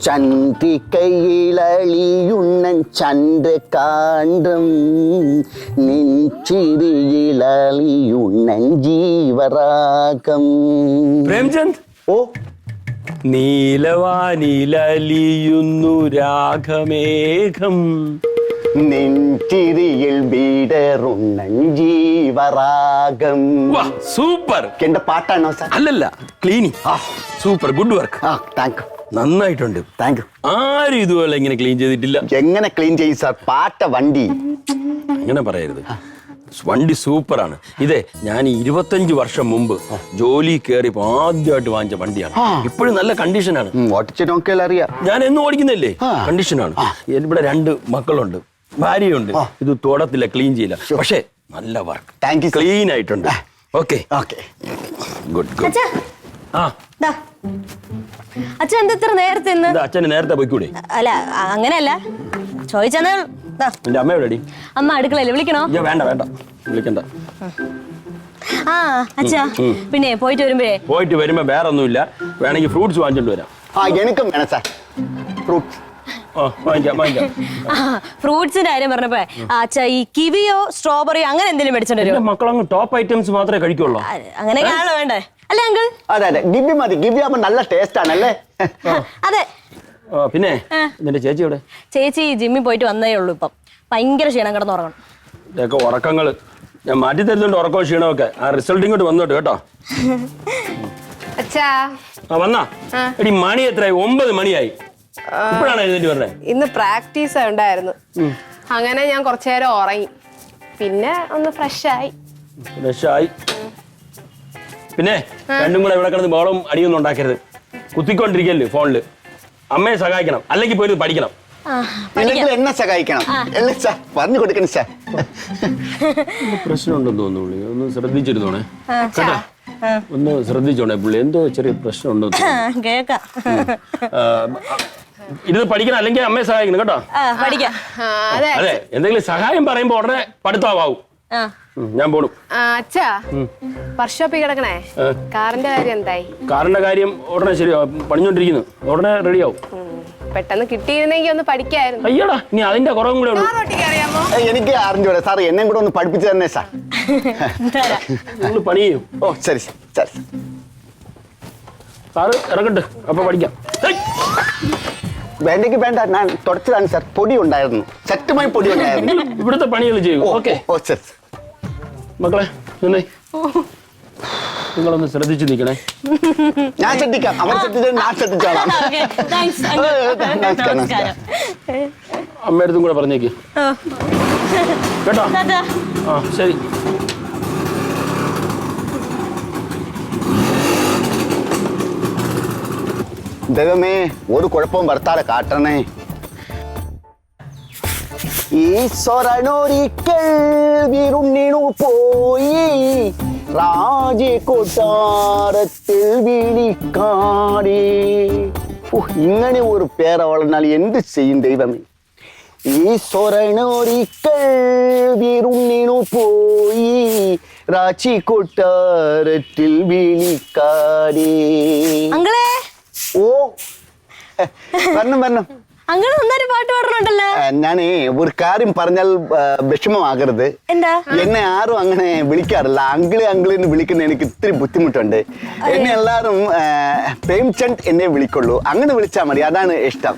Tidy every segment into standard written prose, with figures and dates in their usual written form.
ചന്ദ്രികയിലളിയുണ്ണൻ ചന്ദ്രകാന്തം നെഞ്ചിരിയിലളിയുണ്ണൻ ജീവരാഗം. പ്രേംചന്ദ്, ഓ, നീലവാനിലലിയുന്നു രാഗമേഘം, നെഞ്ചിരിയിൽ വീടറുണ്ണൻ ജീവരാഗം. സൂപ്പർ. എന്റെ പാട്ടാണോ സാർ? അല്ലല്ല, cleaning. Super, good work. Thank you. നന്നായിട്ടുണ്ട്. Thank you. ആരും ഇതുപോലെ ഇങ്ങനെ ക്ലീൻ ചെയ്തിട്ടില്ല. എങ്ങനെ ക്ലീൻ ചെയ്യും സാർ? പാട്ട വണ്ടി. അങ്ങനെ പറയരുത്, വണ്ടി സൂപ്പറാണ്. ഇതേ ഞാൻ 25 വർഷം മുമ്പ് ജോലി കയറിയപ്പോ ആദ്യമായിട്ട് വാങ്ങിച്ച വണ്ടിയാണ്. ഇപ്പോഴും നല്ല കണ്ടീഷനാണ്. ഓടിച്ച് നോക്കിയാൽ അറിയാം. ഞാൻ എന്നും ഓടിക്കുന്നില്ലേ, കണ്ടീഷനാണ്. ഇവിടെ 2 മക്കളുണ്ട്, ഭാര്യയുണ്ട്. ഇത് തോടത്തില്ല, ക്ലീൻ ചെയ്യില്ല, പക്ഷേ നല്ല വർക്ക്. Thank U. ക്ലീൻ ആയിട്ടുണ്ട്. Okay okay, good good. അച്ഛൻ എന്താ ഇത്ര നേരത്തെ? അച്ഛന് നേരത്തെ പോയിക്കൂടെ? അല്ല, അങ്ങനെയല്ല ചോദിച്ചെന്നേ. എന്റെ അമ്മ എവിടെ? അമ്മ അടുക്കളയില്, വിളിക്കണോ? വേണ്ട വേണ്ട, വിളിക്കണ്ട. ആ അച്ഛാ, പിന്നെ പോയിട്ട് വരുമ്പോ വേറെ ഒന്നുമില്ല, വേണമെങ്കിൽ ഫ്രൂട്ട്സ് വാങ്ങിച്ചോണ്ട് വരാം. എനിക്കും വേണം സാർ ഫ്രൂട്ട്സ്. ഫ്രൂട്ട്സിന്റെ കാര്യം പറഞ്ഞപ്പോ അച്ഛാ, ഈ കിവിയോ സ്ട്രോബെറിയോ അങ്ങനെ എന്തെങ്കിലും മേടിച്ചോണ്ട് വരുമോ? മക്കളങ്ങ് ടോപ്പ് ഐറ്റംസ് മാത്രമേ കഴിക്കുള്ളൂ. അങ്ങനെയൊക്കെയാണല്ലോ വേണ്ടേ? അല്ലേ അങ്കിൾ? അതെ അതെ, ഗിവി മതി. ഗിവി ആവുമ്പോ നല്ല ടേസ്റ്റ് ആണല്ലേ? അതെ. പിന്നെ നിന്റെ ചേച്ചി എവിടെ? ചേച്ചി ജിമ്മിൽ പോയിട്ട് വന്നേ ഉള്ളൂ. ഇപ്പം ഭയങ്കര ക്ഷീണം, കിടന്ന് ഉറങ്ങണം. ഇതൊക്കെ ഉറക്കങ്ങള് ഞാൻ മാറ്റി തരുന്നുണ്ട്, ഉറക്കവും ക്ഷീണമൊക്കെ. ആ റിസൾട്ട് ഇങ്ങോട്ട് വന്നോട്ട് കേട്ടോ. വന്നാ എടി, മണി എത്രയായി? 9 മണിയായി. ഇപ്പോഴാണ് എഴുന്നേറ്റ് പറഞ്ഞത്. ഇന്ന് പ്രാക്ടീസ് ഉണ്ടായിരുന്നു, അങ്ങനെ ഞാൻ കുറച്ചു നേരം ഉറങ്ങി, പിന്നെ ഒന്ന് ഫ്രഷായി. പിന്നെ രണ്ടും കൂടെ ഇവിടെ കിടന്ന് ബോളും അടിയൊന്നും ഉണ്ടാക്കരുത്. കുത്തിക്കൊണ്ടിരിക്കല്ലേ ഫോണില്. അമ്മയെ സഹായിക്കണം, അല്ലെങ്കിൽ പോയി പഠിക്കണം. എന്നെ സഹായിക്കണം, പറഞ്ഞു കൊടുക്കണം സാർ. പ്രശ്നമുണ്ടെന്ന് തോന്നുന്നു, ഒന്ന് ശ്രദ്ധിച്ചിരുന്നോണേ കേട്ടോ. ഒന്ന് ശ്രദ്ധിച്ചോണേ പുള്ളി, എന്തോ ചെറിയ പ്രശ്നമുണ്ടോ കേക്കാം. ഇരുന്ന് പഠിക്കണം, അല്ലെങ്കിൽ അമ്മയെ സഹായിക്കണം കേട്ടോ. അതെ, എന്തെങ്കിലും സഹായം പറയുമ്പോ ഉടനെ പഠിത്തമാവും. ഞാൻ പോണു. അച്ഛാ, വർക്ക്ഷോപ്പിൽ കിടക്കണേ കാറിന്റെ കാര്യം എന്തായി? കാറിന്റെ കാര്യം ഉടനെ ശരിയാവും, പണിഞ്ഞോണ്ടിരിക്കുന്നു, ഉടനെ റെഡിയാവും. പെട്ടെന്ന് കിട്ടിയിരുന്നെങ്കിൽ ഒന്ന് പഠിക്കായിരുന്നു. അയ്യടാ, ഇനി അതിന്റെ കുറവും കൂടെ ഉള്ളൂ. എനിക്ക് അറിഞ്ഞൂടെ സാർ, എന്നെ കൂടെ ഒന്ന് പഠിപ്പിച്ചു തന്നെ സാർ. നിങ്ങൾ പണി ചെയ്യും. ഓ ശരി ശരി. സാറ് ഇറങ്ങട്ടെ, അപ്പൊ പഠിക്കാം. വേണ്ടെങ്കിൽ വേണ്ട, ഞാൻ തുടച്ചതാണ് സാർ. പൊടി ഉണ്ടായിരുന്നു, ശക്തമായി പൊടി ഉണ്ടായിരുന്നു. ഇവിടുത്തെ പണികൾ ചെയ്യും. ഓക്കെ. ഓ ശരി. മക്കളെ നിന്നേ, നിങ്ങളൊന്ന് ശ്രദ്ധിച്ചു നിൽക്കണേ. ഞാൻ ശ്രദ്ധിക്കാം, അവർ ശ്രദ്ധിച്ചാൽ ഞാൻ ശ്രദ്ധിച്ചോളാം. അമ്മയടുത്തും കൂടെ പറഞ്ഞേക്ക് കേട്ടോ. ആ ശരി. ദൈവമേ, ഒരു കുഴപ്പവും ഭർത്താരെ കാട്ടണേ. ഈശ്വരനൊരിക്കൽ വിരുന്നിനു പോയി രാജകൊട്ടാരത്തിൽ വിളിക്കാടേ. ഇങ്ങനെ ഒരു പേര് വളർന്നാൽ എന്ത് ചെയ്യും ദൈവമേ? ഈശ്വരനൊരിക്കൽ വിരുന്നിനു പോയി രാജകൊട്ടാരത്തിൽ വിളിക്കാടേ. ഓ വരണം വരണം. അങ്ങനെ നന്നായി പാട്ട് പാടുന്നുണ്ടല്ലോ. ഞാനേ ഒരു കാര്യം പറഞ്ഞാൽ വിഷമമാകരുത്. എന്നെ ആരും അങ്ങനെ വിളിക്കാറില്ല. അങ്കിള് അങ്കിളിന്ന് വിളിക്കുന്ന എനിക്ക് ഇത്തിരി ബുദ്ധിമുട്ടുണ്ട്. എന്നെ എല്ലാരും പ്രേംചന്ദ് എന്നെ വിളിക്കുള്ളൂ. അങ്ങനെ വിളിച്ചാൽ മതി, അതാണ് ഇഷ്ടം.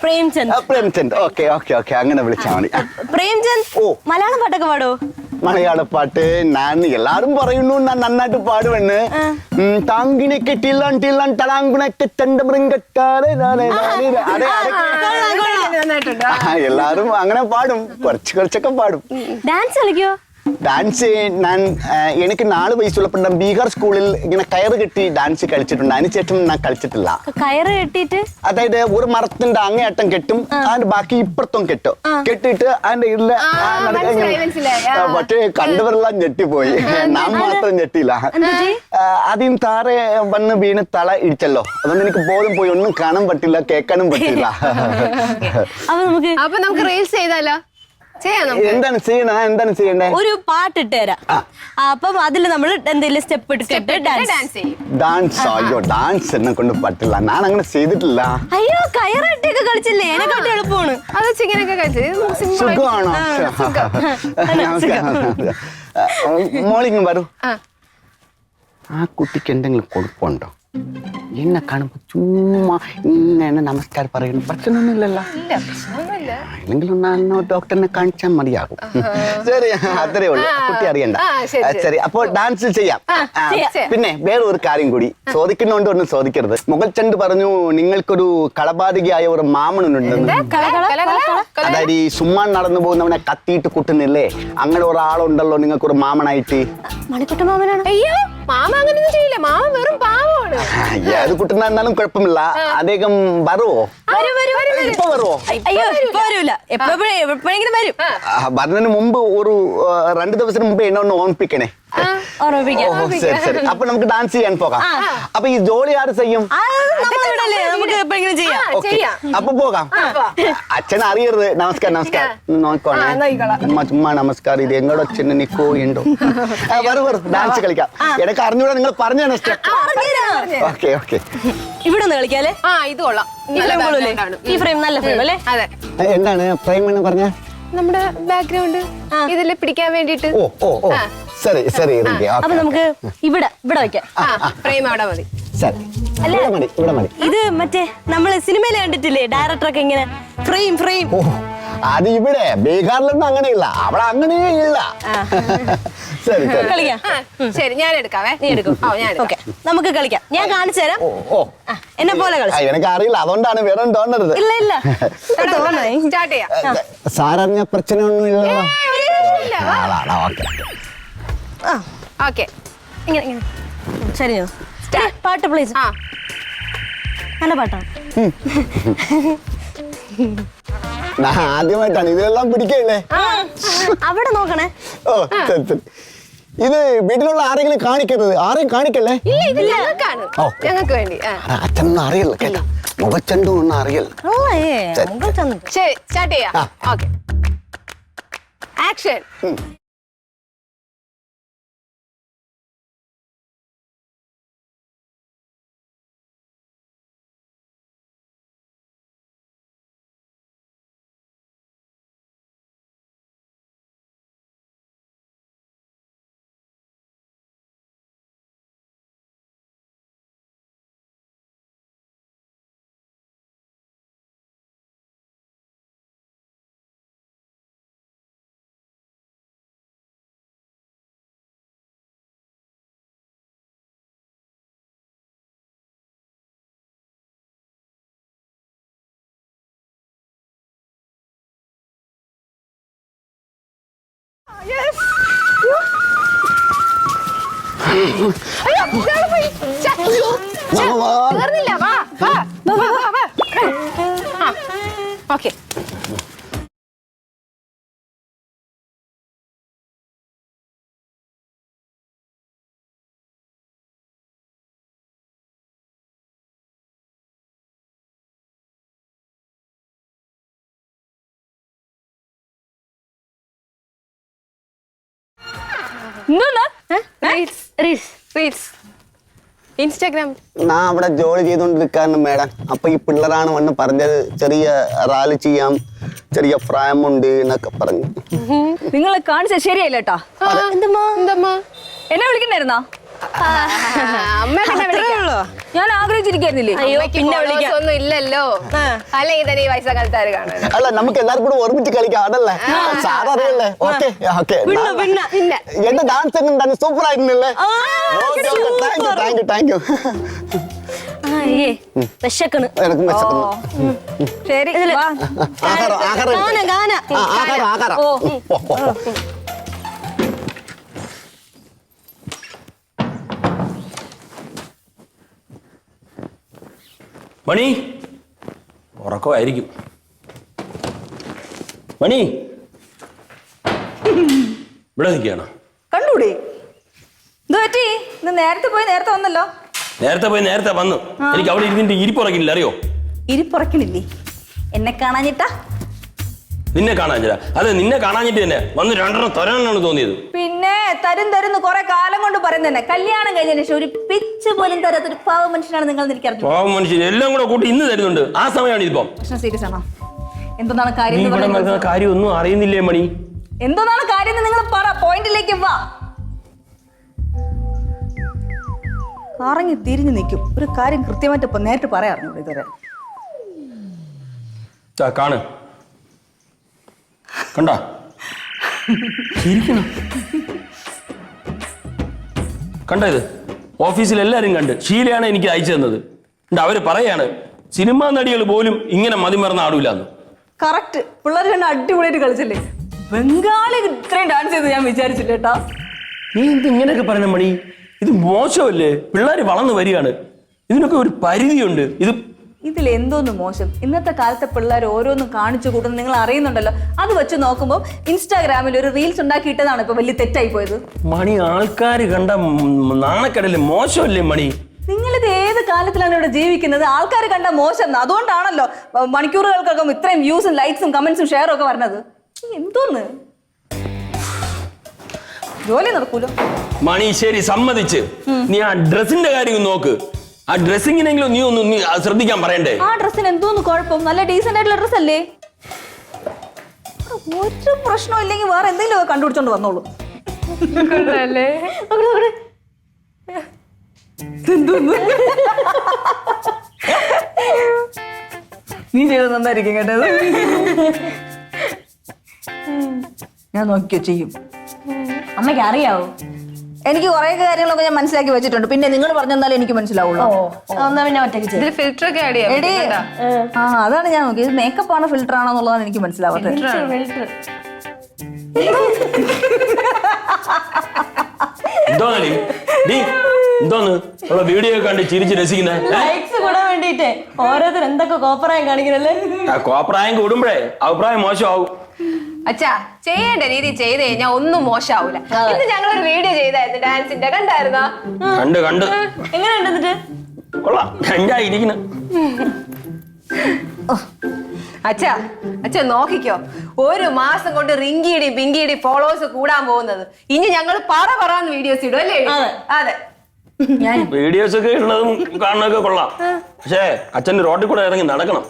പ്രേംചന്ദ്. ഓക്കെ ഓക്കെ ഓക്കെ, അങ്ങനെ വിളിച്ചാൽ മതി. പ്രേംചന്ദ്, ഓ മലയാളം പാട്ടൊക്കെ പാടോ? മലയാള പാട്ട് ഞാൻ എല്ലാരും പറയുന്നു ഞാൻ നന്നായിട്ട് പാടുവെന്ന്. താങ്കിനെ കെട്ടില്ലാൻ തളാങ്കുണക്കെ ചണ്ട മൃഗക്കാരെ. എല്ലാരും അങ്ങനെ പാടും, കുറച്ചൊക്കെ പാടും. ഡാൻസ് കളിക്കോ? ഡാൻസ് ഞാൻ എനിക്ക് 4 വയസ്സുള്ളപ്പോൾ ബീഹാർ സ്കൂളിൽ ഇങ്ങനെ കയറ് കെട്ടി ഡാൻസ് കളിച്ചിട്ടുണ്ട്. അതിനുശേഷം ഞാൻ കളിച്ചിട്ടില്ല. കയറ് കെട്ടിട്ട് അതായത് ഒരു മരത്തിന്റെ അങ്ങേയറ്റം കെട്ടും, അതിന്റെ ബാക്കി ഇപ്പുറത്തും കെട്ടും. കെട്ടിട്ട് അതിന്റെ ഇതില് പക്ഷേ കണ്ടവരെല്ലാം ഞെട്ടിപ്പോയി, ഞാൻ മാത്രം ഞെട്ടിയില്ല. അതിന് താഴെ വന്ന് വീണ് തല ഇടിച്ചല്ലോ, അതുകൊണ്ട് എനിക്ക് ബോധം പോയി, ഒന്നും കാണാൻ പറ്റില്ല, കേൾക്കാനും പറ്റില്ല. അപ്പൊ നമുക്ക് റീൽസ് ചെയ്താലോ? എന്താണ് ചെയ്യണ്ടേ? ഒരു പാട്ട് ഇട്ടുതരാം. അപ്പം അതിൽ നമ്മൾ എന്തെങ്കിലും സ്റ്റെപ്പ് എടുത്തിട്ട് ഡാൻസ്. അയ്യോ ഡാൻസ് എന്നെ കൊണ്ട് പറ്റില്ല, ഞാൻ അങ്ങനെ ചെയ്തിട്ടില്ല. അയ്യോ കയറട്ടൊക്കെ കളിച്ചില്ലേ, എന്നെക്കാട്ട് എളുപ്പമാണ്. അത് ചിക്കനൊക്കെ കഴിച്ചു സുഖമാണോ? മോളിങ് വരൂ. ആ കുട്ടിക്ക് എന്തെങ്കിലും കുഴപ്പമുണ്ടോ? എന്നെ കാണുമ്പോ ചുമ്മാ ഇങ്ങനെ നമസ്കാരം പറയുന്നു, പ്രശ്നമൊന്നുമില്ലല്ലോ? അല്ലെങ്കിൽ ഡോക്ടറിനെ കാണിച്ചാൽ മതിയാകും. ശരി, അത്രേ ഉള്ളൂ, കുട്ടി അറിയണ്ട. ശരി, അപ്പോൾ ഡാൻസ് ചെയ്യാം. പിന്നെ വേറെ ഒരു കാര്യം കൂടി ചോദിക്കുന്നോണ്ട് ഒന്നും ചോദിക്കരുത്. മുഗൾ ചന്ദ് പറഞ്ഞു നിങ്ങൾക്കൊരു കളപാതകയായ ഒരു മാമനുണ്ടെന്ന്. അതായത് ഈ സുമ്മാ നടന്നു പോകുന്നവനെ കത്തിയിട്ട് കുട്ടുന്നില്ലേ, അങ്ങനെ ഒരാളുണ്ടല്ലോ നിങ്ങൾക്കൊരു മാമനായിട്ട്. മണിക്കുട്ട മാമനാണ്. അയ്യോ മാമ അങ്ങനെയൊന്നും ചെയ്യില്ല, മാമ വെറും പാവമാണ്. ഏത് കുട്ടനായിരുന്നാലും കുഴപ്പമില്ല. അദ്ദേഹം വരുവോ? ഇപ്പൊ വരുവോ? അയ്യോ ഇപ്പൊ വരൂല, എപ്പോഴെങ്കിലും വരും. വരുന്നതിന് മുമ്പ് ഒരു 2 ദിവസത്തിന് മുമ്പ് എന്നെ ഒന്ന് ഓർമ്മിപ്പിക്കണേ. ശരി ശരി, അപ്പൊ നമുക്ക് ഡാൻസ് ചെയ്യാൻ പോകാം. അപ്പൊ ഈ ജോലി ആര് ചെയ്യും? അപ്പൊ പോകാം. അച്ഛൻ അറിയരുത്. നമസ്കാരം നമസ്കാരം നോക്കോണേ, ചുമ്മാ നമസ്കാരം. ഇത് എങ്ങോട്ടോ അച്ഛൻ നിക്കോ ഉണ്ടോ? വരും ഡാൻസ് കളിക്കാം. എനിക്ക് അറിഞ്ഞൂടാ, നിങ്ങൾ പറഞ്ഞു തന്നെ സ്റ്റെപ്പ്. ഓക്കെ ഓക്കെ, ഇവിടെ ഒന്ന് കളിക്കാല്ലേ? ഇത് കൊള്ളാം. ഈ ഫ്രെയിം നല്ല ഫ്രെയിം അല്ലേ? അതെ. എന്താണ് ഫ്രെയിം എന്ന് പറഞ്ഞ? നമ്മുടെ ബാക്ക്ഗ്രൗണ്ട് ഇതിൽ പിടിക്കാൻ വേണ്ടിട്ട്. ഓ ശരി ശരി. അപ്പൊ നമുക്ക് ഇവിടെ വെക്കാം. ഫ്രെയിം അവിടെ മതി. ശരി, ഇവിടെ മതി. ഇത് മറ്റേ നമ്മള് സിനിമയിൽ കണ്ടിട്ടില്ലേ, ഡയറക്ടറൊക്കെ ഇങ്ങനെ ഫ്രെയിം ഫ്രെയിം. അത് ഇവിടെ ബീഹാറിലൊന്നും അങ്ങനെയില്ല, അവിടെ അങ്ങനെയില്ല. ശരി ശരി കളിക്കാം. ശരി ഞാൻ എടുക്കാവേ. നീ എടുക്കും. ഓക്കെ നമുക്ക് കളിക്കാം, ഞാൻ കാണിച്ചു തരാം. എന്നെ പോലെ കളിച്ചു. എനിക്ക് അറിയില്ല, അതുകൊണ്ടാണ് വേറെ തോന്നരുത്. ഇല്ല ഇല്ല, സ്റ്റാർട്ട് ചെയ്യാം. സാരഞ്ഞ പ്രശ്ന ഒന്നും ഇല്ലല്ലോ. ഓക്കെ ഇങ്ങനെ ശരി, പാട്ട് പ്ലീസ്. നല്ല പാട്ടാണ്. ആദ്യമായിട്ടാണ് ഇതെല്ലാം പിടിക്കല്ലേ. അവിടെ നോക്കണേ. ഓ ഇത് വീട്ടിലുള്ള ആരെങ്കിലും കാണിക്കരുത്, ആരെയും കാണിക്കല്ലേ. ഞങ്ങൾക്ക് വേണ്ടി. അച്ഛനൊന്നും അറിയില്ല കേട്ടോ, മുഖച്ചണ്ടും ഒന്നും അറിയില്ല. ശരി സ്റ്റാർട്ട് ചെയ്യാം. Okay action. Okay Instagram. ഞാൻ അവിടെ ജോലി ചെയ്തോണ്ടിരിക്കാണ് മേഡം. അപ്പൊ ഈ പിള്ളേരാണ് വന്ന് പറഞ്ഞത് ചെറിയ റാലി ചെയ്യാം, ചെറിയ പ്രായമുണ്ട് എന്നൊക്കെ പറഞ്ഞു. നിങ്ങൾ കാണിച്ച ശരിയല്ല കേട്ടോ. എന്തമ്മാ എന്നെ വിളിക്കണ്ടായിരുന്നോ? ഞാൻ ആഗ്രഹിച്ചിരിക്കായിരുന്നില്ലേ? ഒന്നും ഇല്ലല്ലോ, അല്ലെങ്കിൽ തന്നെ ഈ വയസ്സക്കാലത്താര് കാണാൻ. അല്ല നമുക്ക് എല്ലാവരും കൂടെ ഓർമ്മിച്ച് കളിക്കാം, അതല്ലേ സാററിയല്ലേ? Okay okay. എന്റെ ഡാൻസ് എങ്ങനെ സൂപ്പർ ആയിരുന്നില്ലേ? Thank you. വിശക്കണ്. ശരി ആഹാരം. മണി ഉറക്കമായിരിക്കും. മണി ഇവിടെ നിൽക്കുകയാണ്. കണ്ടൂടെ ഇത് പറ്റി? ഇന്ന് നേരത്തെ പോയി നേരത്തെ വന്നല്ലോ. നേരത്തെ വന്നു. എനിക്ക് അവിടെ ഇരുന്നിട്ട് ഇരിപ്പുറക്കില്ല, അറിയോ? ഇരിപ്പുറക്കണില്ലേ? എന്നെ കാണാഞ്ഞിട്ടാ? നിന്നെ കാണാഞ്ഞില്ല. അതെ, നിന്നെ കാണാഞ്ഞിട്ട് തന്നെ വന്ന് രണ്ടെണ്ണം തരാനാണ് തോന്നിയത്. പിന്നെ തരുന്ന് കുറെ കാലം കൊണ്ട് പറയുന്നത് കല്യാണം കഴിഞ്ഞതിന് ശേഷം ഒരു പിച്ച് പോലും തരാത്തൊരു പാവ മനുഷ്യനാണ് നിങ്ങൾ എനിക്കറിഞ്ഞു. പാവം മനുഷ്യൻ എല്ലാം കൂടെ കൂട്ടി ഇന്ന് തരുന്നുണ്ട്. ആ സമയമാണ് ഇതിപ്പം. പ്രശ്നം സീരിയസ് ആണോ? എന്താണ് കാര്യം? കാര്യം ഒന്നും അറിയുന്നില്ലേ മണി? എന്താണ് കാര്യം നിങ്ങൾ പറ, പോയിന്റിലേക്ക് വാ. കറങ്ങി തിരിഞ്ഞു നിൽക്കും. ഒരു കാര്യം കൃത്യമായിട്ട് ഇപ്പൊ നേരിട്ട് പറയാറുണ്ട് ഇതുവരെ. കാണ് കണ്ട കണ്ട ഇത് ഓഫീസിൽ എല്ലാരും കണ്ട്. ഷീലയാണ് എനിക്ക് അയച്ചു തന്നത്. അവര് പറയാണ് സിനിമാ നടികൾ പോലും ഇങ്ങനെ മതിമറന്ന് ആടൂലെന്ന്. കറക്റ്റ്. പിള്ളേർ കണ്ട് അടിപൊളിയായിട്ട് കളിച്ചില്ലേ? ബംഗാളി ഇത്രയും ഡാൻസ് ചെയ്ത് ഞാൻ വിചാരിച്ചില്ല കേട്ടാ. നീ എന്ത് ഇങ്ങനെയൊക്കെ പറയുന്ന മണി? ഇത് മോശമല്ലേ? പിള്ളേർ വളർന്നു വരികയാണ്. ഇതിനൊക്കെ ഒരു പരിധിയുണ്ട്. ഇതിൽ എന്തോന്ന് മോശം? ഇന്നത്തെ കാലത്തെ പിള്ളേർ ഓരോന്നും കാണിച്ചു കൂട്ടുന്നത് നിങ്ങൾ അറിയുന്നുണ്ടല്ലോ. അത് വെച്ച് നോക്കുമ്പോൾ ഇൻസ്റ്റാഗ്രാമിൽ ഒരു റീൽസ് ഉണ്ടാക്കിയിട്ടതാണ് ഇപ്പൊ വലിയ തെറ്റായി പോയത്. മണി, ആൾക്കാർ കണ്ട നാണക്കടല് മോശമല്ലേ മണി? നിങ്ങളിത് ഏത് കാലത്തിലാണ് ഇവിടെ ജീവിക്കുന്നത്? ആൾക്കാർ കണ്ട മോശം. അതുകൊണ്ടാണല്ലോ മണിക്കൂറുകൾക്കൊക്കെ ഇത്രയും വ്യൂസും ലൈക്സും കമന്റ്സും ഷെയറും ഒക്കെ വരുന്നത്. എന്തോന്ന് ജോലി നടക്കൂലോ മണി. ശരി, സമ്മതിച്ച്. നീ ആ ഡ്രസ്സിന്റെ കാര്യം നോക്ക്. ആ ഡ്രസ്സിങ്ങിനെങ്കിലും നീ ശ്രദ്ധിക്കാൻ പറയണ്ടേ? ആ ഡ്രസ്സിന് എന്തോന്ന് കുഴപ്പം? നല്ല ഡീസന്റ് ആയിട്ടുള്ള ഡ്രസ് അല്ലേ? ഒരു പ്രശ്നം ഇല്ലെങ്കിൽ വേറെ എന്തെങ്കിലും കണ്ടുപിടിച്ചോണ്ട് വന്നോളൂ. നീ ചെയ്ത് നന്നായിരിക്കും കേട്ടത്. ഞാൻ നോക്കിയോ ചെയ്യും. അമ്മയ്ക്ക് അറിയാവോ? എനിക്ക് കുറെ കാര്യങ്ങളൊക്കെ ഞാൻ മനസ്സിലാക്കി വെച്ചിട്ടുണ്ട്. പിന്നെ നിങ്ങൾ പറഞ്ഞാലേ എനിക്ക് മനസ്സിലാവുള്ളൂ. എന്നാ പിന്നെ ഒറ്റയ്ക്ക് ഫിൽറ്റർ ഒക്കെ ആഡ് ചെയ്യാം. എടി, അതാണ് ഞാൻ നോക്കിയത്. മേക്കപ്പ് ആണോ ഫിൽറ്റർ ആണോ എന്നുള്ളതാണ് എനിക്ക് മനസ്സിലാവാത്തത്. എന്തോന്ന് വീഡിയോ കണ്ട് ചിരിച്ച് രസിക്കുന്നേ? ലൈക്സ് കൂടാൻ വേണ്ടിട്ട് ഓരോരുത്തർ എന്തൊക്കെ കോപ്രായം കാണിക്കണല്ലേ? കോപ്രായം കൂടുമ്പോഴേ അഭിപ്രായം മോശമാവും. അച്ഛാ, ചെയ്യേണ്ട രീതി ചെയ്ത് കഴിഞ്ഞാൽ ഒന്നും മോശമാവൂല. ഇന്ന് ഞങ്ങളൊരു വീഡിയോ ചെയ്തായിരുന്നു ഡാൻസിന്റെ, കണ്ടായിരുന്നോ? കണ്ട് എങ്ങനെയുണ്ട് എന്നിട്ട്? കൊള്ളാം, രണ്ടായിരിക്കുന്നു. അച്ഛാ നോക്കിക്കോ, ഒരു മാസം കൊണ്ട് റിങ്കിയുടെ പിങ്കിയുടെ ഫോളോവേഴ്സ് കൂടാൻ പോകുന്നത്. ഇനി ഞങ്ങൾ പറന്ന് വീഡിയോസ് ഇടും അല്ലേ? അതെ, വീഡിയോസ് ഒക്കെ ഇടുന്നതും കാണുന്നതൊക്കെ കൊള്ളാം. പക്ഷേ അച്ഛൻ്റെ റോഡിൽ കൂടെ ഇറങ്ങി നടക്കണം.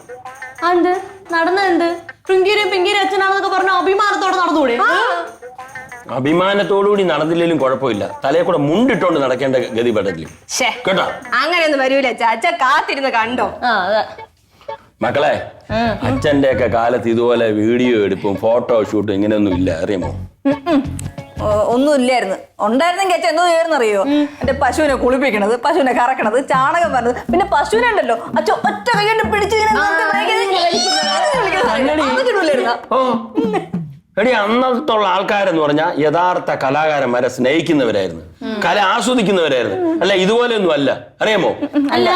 എന്ത് നടന്നെന്ത്? പിങ്കിരും പിങ്കിരും അച്ഛനാണെന്നൊക്കെ പറഞ്ഞ അഭിമാനത്തോടെ നടന്നുകൂടെ? അഭിമാനത്തോടുകൂടി നടന്നില്ലെങ്കിലും കുഴപ്പമില്ല. തലയെ കൂടെ മുണ്ടിട്ടോണ്ട് നടക്കേണ്ട ഗതി പെടത്തില്ല കേട്ടോ. അങ്ങനെയൊന്നും വരൂല അച്ഛാ, കാത്തിരുന്ന് കണ്ടോ. മക്കളെ, അച്ഛന്റെ ഒക്കെ കാലത്ത് ഇതുപോലെ വീഡിയോ എടുപ്പും ഫോട്ടോഷൂട്ടും ഇങ്ങനെയൊന്നും ഇല്ല, അറിയാമോ? ഒന്നും ഇല്ലായിരുന്നു. ഉണ്ടായിരുന്നെങ്കിൽ അച്ഛൻ എന്തോ ചെയ്യുന്നറിയോ? എന്റെ പശുവിനെ കുളിപ്പിക്കണത്, പശുവിനെ കറക്കണത്, ചാണകം പറഞ്ഞത്, പിന്നെ പശുവിനെ ഉണ്ടല്ലോ അച്ഛൻ ഒറ്റ കൈകൊണ്ട് പിടിച്ച് എടി, അന്നത്തുള്ള ആൾക്കാരെന്ന് പറഞ്ഞാൽ യഥാർത്ഥ കലാകാരന്മാരെ സ്നേഹിക്കുന്നവരായിരുന്നു, കല ആസ്വദിക്കുന്നവരായിരുന്നു. അല്ല, ഇതുപോലെയൊന്നും അല്ല, അറിയാമോ? അല്ല,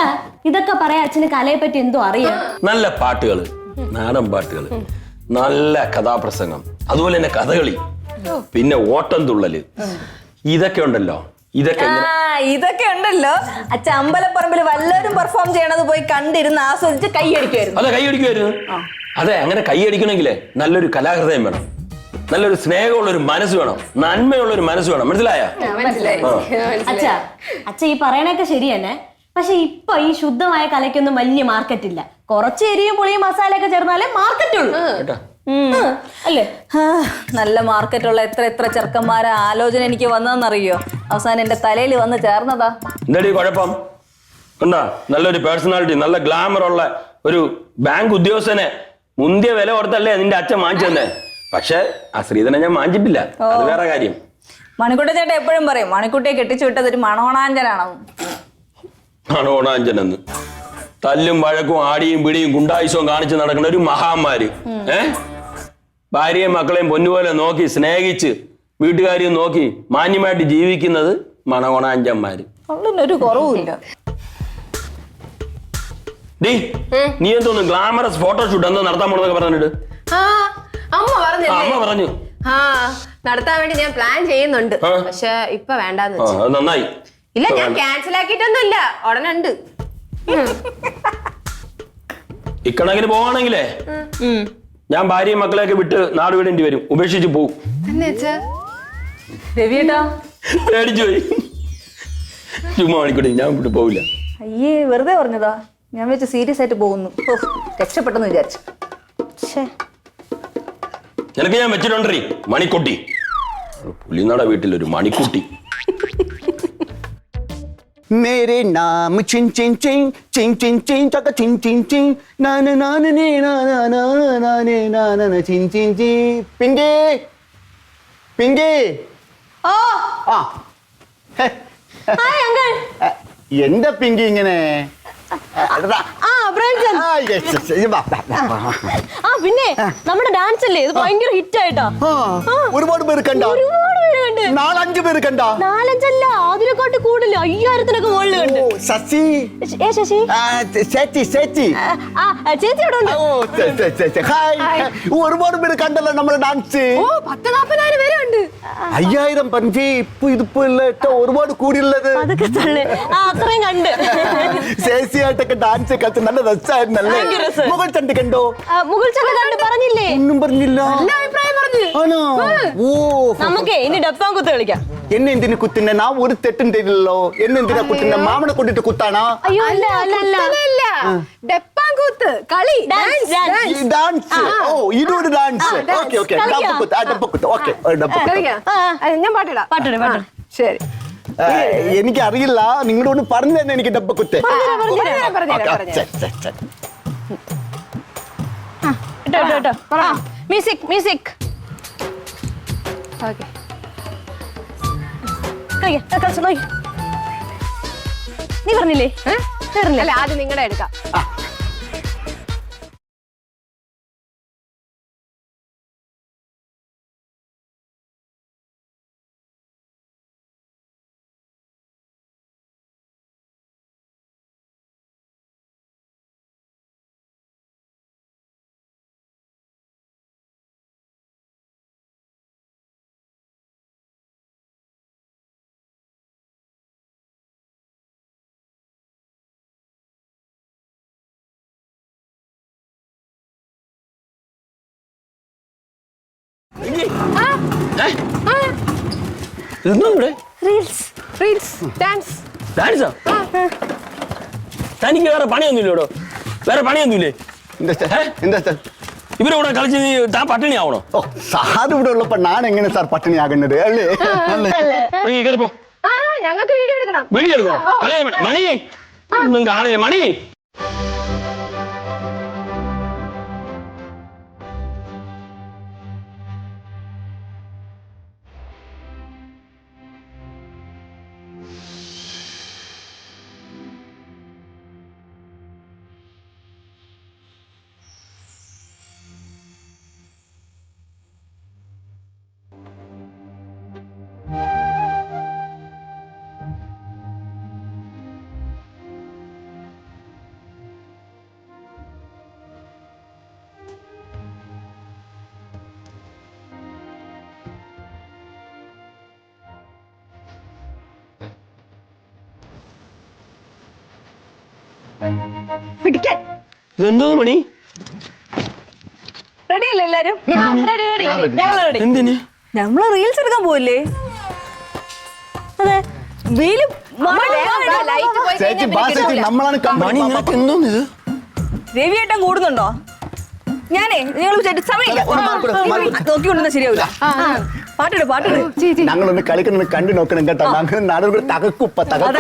ഇതൊക്കെ പറയാ അച്ഛന് കലയെ പറ്റി എന്തോ അറിയാം. നല്ല പാട്ടുകള്, നാടൻ പാട്ടുകള്, നല്ല കഥാപ്രസംഗം, അതുപോലെ തന്നെ കഥകളി, പിന്നെ ഓട്ടം തുള്ളല്, ഇതൊക്കെ ഉണ്ടല്ലോ. ഇതൊക്കെ ഉണ്ടല്ലോ അച്ഛ. അമ്പലപ്പറമ്പിൽ വല്ലവരും പെർഫോം ചെയ്യണത് പോയി കണ്ടിരുന്ന് ആസ്വദിച്ച് കൈയടിക്കുമായിരുന്നു. അതെ, കൈയടിക്കുമായിരുന്നു. അതെ, അങ്ങനെ കൈയടിക്കണമെങ്കിലേ നല്ലൊരു കലാഹൃദയം വേണം, നല്ലൊരു സ്നേഹമുള്ളൊരു മനസ്സ് വേണം, നന്മയുള്ളൊരു മനസ്സ് വേണം. മനസ്സിലായ? അച്ഛ ഈ പറയണൊക്കെ ശരി തന്നെ. പക്ഷെ ഇപ്പൊ ഈ ശുദ്ധമായ കലയ്ക്കൊന്നും വലിയ മാർക്കറ്റ് ഇല്ല. കുറച്ച് എരിയും പുളിയും മസാലയൊക്കെ ചേർന്നാലേ മാർക്കറ്റ് ഉള്ളൂ അല്ലേ? നല്ല മാർക്കറ്റുള്ള എത്ര ചെറുക്കന്മാരെ ആലോചന എനിക്ക് വന്നതെന്നറിയോ? അവസാനം എന്റെ തലയിൽ വന്ന് ചേർന്നതാ. എന്താടി കുഴപ്പം? കണ്ടാ, നല്ലൊരു പേഴ്സണാലിറ്റി, നല്ല ഗ്ലാമർ ഉള്ള ഒരു ബാങ്ക് ഉദ്യോഗസ്ഥനെ മുന്തിയ വില കൊടുത്തല്ലേ നിന്റെ അച്ഛൻ വാങ്ങിച്ചു തന്നെ. പക്ഷെ ആ ശ്രീധനെ ഞാൻ വാങ്ങിച്ചിട്ടില്ല, അത് വേറെ കാര്യം. മണിക്കുട്ടി ചേട്ടൻ എപ്പോഴും പറയും മണിക്കുട്ടിയെ കെട്ടിച്ചു വിട്ടത് ഒരു മണോണാഞ്ചനാണെന്ന്. മണോണാഞ്ചനെന്ന് തല്ലും വഴക്കും ആടിയും പിടിയും ഗുണ്ടായുസവും കാണിച്ച് നടക്കുന്ന ഒരു മഹാന്മാര്. ഭാര്യയും മക്കളെയും പൊന്നുപോലെ നോക്കി സ്നേഹിച്ച് വീട്ടുകാരെയും നോക്കി മാന്യമായിട്ട് ജീവിക്കുന്നത് മണോണാഞ്ചന്മാര്. ഒരു കുറവുമില്ല. ഡീ, നീ എന്തോന്നു ഗ്ലാമറസ് ഫോട്ടോഷൂട്ട് എന്തോ നടത്താൻ പോണെന്നൊക്കെ പറഞ്ഞിട്ട്? അമ്മ പറഞ്ഞു നടത്താൻ വേണ്ടി ഞാൻ പ്ലാൻ ചെയ്യുന്നുണ്ട്. പക്ഷെ ഇപ്പൊ വേണ്ടാന്ന് വെച്ചു. നന്നായി. ഇല്ല, ഞാൻ ക്യാൻസൽ ആക്കിയിട്ടൊന്നുമില്ല, ഉടനെ ഉണ്ട്. ഇക്കണക്കിന് പോവാണെങ്കിലേ ഞാൻ ഭാര്യയും മക്കളെയൊക്കെ വിട്ട് നാട് വിടേണ്ടി വരും, ഉപേക്ഷിച്ച് പോവും. രവിയേട്ടാ പേടിച്ചു പോയി. ചുമ്മാ മണിക്കൂട്ടി, ഞാൻ വിട്ട് പോവില്ല. അയ്യേ വെറുതെ പറഞ്ഞതാ. ഞാൻ വെച്ച് സീരിയസ് ആയിട്ട് പോകുന്നു. രക്ഷപ്പെട്ടെന്ന് വിചാരിച്ചു. നിനക്ക് ഞാൻ വെച്ചിട്ടുണ്ടീ മണിക്കുട്ടി. പുലിനാട വീട്ടിലൊരു മണിക്കുട്ടി. मेरे नाम चिन चिन चिन चिन चिन चिन चक चिन चिन चिन नान नान ने नाना नाना ने नाना चिन चिन चिन पिंगे पिंगे ആ ഹായ് അങ്കിൾ. എന്താ പിങ്കി ഇങ്ങനെ പിന്നെ നമ്മുടെ ഡാൻസ് അല്ലേ ഇത് ഭയങ്കര ഹിറ്റ് ആയിട്ടാ. ഒരുപാട് പേര് കണ്ട? ഒരുപാട് പേര് കണ്ട്. 4-5 പേര് കണ്ട? 4-5 അതിനെക്കാട്ടി കൂടുതൽ 5000-നൊക്കെ മുകളിൽ കണ്ട്. ശശി ഏ ശശി ചേച്ചി ചേച്ചി ചേച്ചി ഇവിടെ ഉണ്ട്. ഹായ്. ഒരുപാട് പേര് കണ്ടല്ലോ നമ്മുടെ ഡാൻസ്. 10,000-40,000 പേര് ഉണ്ട്. 5000 പറഞ്ഞേ ഇപ്പൊ ഇതിപ്പോ ഒരുപാട് കൂടിയുള്ളത്. അതൊക്കെ തള്ളു. അത്രയും കണ്ട്. ചേച്ചിയായിട്ടൊക്കെ ഡാൻസ് കളിച്ച് നല്ല രസമായിരുന്നല്ലേ? മുകൾ ചണ്ടി കണ്ടോ? മുകൾ ചണ്ട കണ്ട് പറഞ്ഞില്ലേ? ഒന്നും പറഞ്ഞില്ല. ആണോ? ഓ നമുക്കേ ഇനി ഡപ്പാൻ കുത്ത് കളിക്കാം. എന്നെ എന്തിനു കുത്തുന്നെ? നാ ഒരു തെറ്റും തരില്ലല്ലോ. എന്നെ എന്തിനാ കുത്തുന്നെ? മാമനെ കൊണ്ടിട്ട് കുത്താണോ? അയ്യോ അല്ല അല്ല അല്ല. ഡപ്പാങ്കൂത്ത് കളി ഡാൻസ് ഈ ഡാൻസ്. ഓ ഇതൊരു ഡാൻസ്. Okay okay. ഡപ്പക്കുത്ത്. ഡപ്പക്കുത്ത്. ഓക്കെ ഡപ്പക്കുത്ത്. ഞാൻ പാട്ടിടാം. പാട്ടിട് പാട്ടിട്. ശരി. എനിക്ക് അറിയില്ല, നിങ്ങളോട് പറഞ്ഞു തന്നെ എനിക്ക് ഡപ്പക്കുത്ത്. Music music. നീ പറഞ്ഞില്ലേ? അല്ല ആദ്യം നിങ്ങളുടെ എടുക്കാം. Reels reels dance. ഡാൻസാ? തനിക്ക് വേറെ പണിയൊന്നുമില്ലോടോ? വേറെ പണിയൊന്നുമില്ലേ? എന്താ ഇവരെ കൂടെ കളിച്ച് താൻ പട്ടിണി ആവണോ? ഓ സാർ ഇവിടെ ഉള്ളപ്പോ ഞാൻ എങ്ങനെ സാർ പട്ടിണി ആകേണ്ടത് അല്ലേ? കേറിപ്പോ. ഞങ്ങൾക്ക് വീഡിയോ എടുക്കണം. വീഡിയോ എടുക്കണോ? മണി ഒന്നും കാണില്ല. മണി ഇതെന്തോ മണി? റെഡിയല്ലേ എല്ലാരും? എന്തിന്? നമ്മള് റീൽസ് എടുക്കാൻ പോയില്ലേ? അതെ. ചേച്ചി ബാസേച്ചി നമ്മളാണ് മണി നിനക്ക് എന്തോന്ന് ഇത്? രവിയേട്ടൻ കൂടുന്നുണ്ടോ? ഞാനേ നിങ്ങൾ സമയമില്ല. നോക്കിക്കൊണ്ടെന്നാ ശരിയാവില്ല. പാട്ടിട് പാട്ടിട്. ഞങ്ങളൊന്ന് കളിക്കുന്ന കണ്ടു നോക്കണം കേട്ടോ. ഞങ്ങൾ നാടൊരു തകക്കുപ്പ തകക്ക.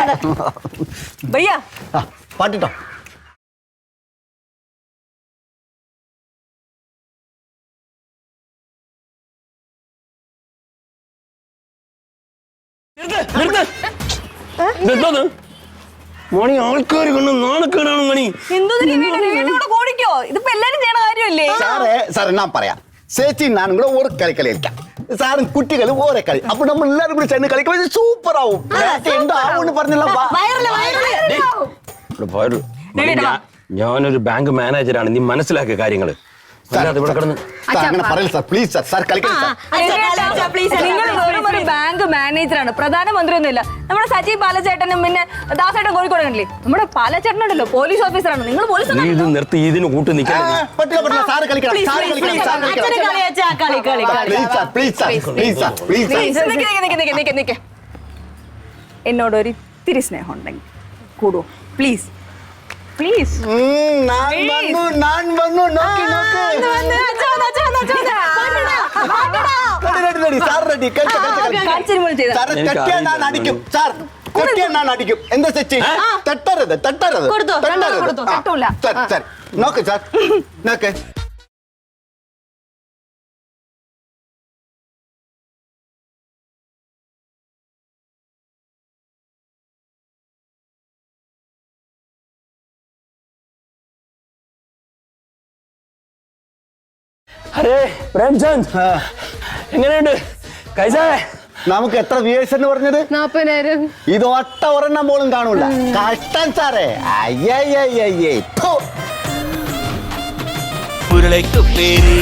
ഭയ്യ പാട്ടിട്ടോ. മണി ആൾക്കാർ കണ്ടു നാണക്കേടാണ് മണി. ഓടിക്കോ. ഇതിപ്പോ എല്ലാരും ചെയ്യണ കാര്യമല്ലേ? സാറേ ഞാൻ പറയാം. ചേച്ചി ഞാനും കൂടെ ഒരു കളി കളിക്കാം. സാറും കുട്ടികളും ഓരോ കളി. അപ്പൊ നമ്മൾ എല്ലാവരും കൂടി ചെന്ന് കളിക്കുമ്പോൾ സൂപ്പർ ആവും. എന്താവും പറഞ്ഞില്ല. ഞാനൊരു ബാങ്ക് മാനേജറാണ്. നീ മനസ്സിലാക്കിയ കാര്യങ്ങള്. അല്ലാതെ ഇവിടെ കിടന്ന് സാർ അങ്ങനെ പറയില്ല സാർ പ്ലീസ് സാർ സാർ കളിക്കണം സാർ നിങ്ങൾ വെറും ഒരു ബാങ്ക് മാനേജറാണ്, പ്രധാനമന്ത്രി ഒന്നുമില്ല. നമ്മുടെ സജീവ് ബാലചേട്ടനും പിന്നെ ദാസേട്ടൻ കോഴിക്കോട് കണ്ടില്ലേ, നമ്മുടെ പാലച്ചേട്ടനുണ്ടല്ലോ പോലീസ് ഓഫീസറാണ്. നിങ്ങൾ പോലീസ് നീ ഇത് നിർത്തി ഇതിന് കൂട്ട് നിൽക്കാൻ പറ്റില്ല സാർ കളിക്കണം സാർ കളിക്കണം സാർ കളിക്കണം please sir please sir please sir നിക്ക്. എന്നോട് ഒരു ഇത്തിരി സ്നേഹം ഉണ്ടെങ്കിൽ കൂടുവോ പ്ലീസ് പ്ലീസ്. ഞാൻ വന്നു നോക്കി സാർ റെഡി ഞാൻ അടിക്കും സാർ ഞാൻ അടിക്കും. എന്താ സെറ്റ് തട്ടരുത് തട്ടരുത് നോക്ക് സാർ നോക്ക്. അരേ പ്രേംചന്ദ് എങ്ങനെയുണ്ട് കൈസാ? നമുക്ക് എത്ര വ്യൂവേഴ്സ് എന്ന് പറഞ്ഞത്? 40,000. ഇത് ഒറ്റ ഒരെണ്ണം പോലും കാണൂല. കഷ്ടം സാറേ. അയ്യയ്യയ്യേ ഉരുളയ്ക്ക് പേര്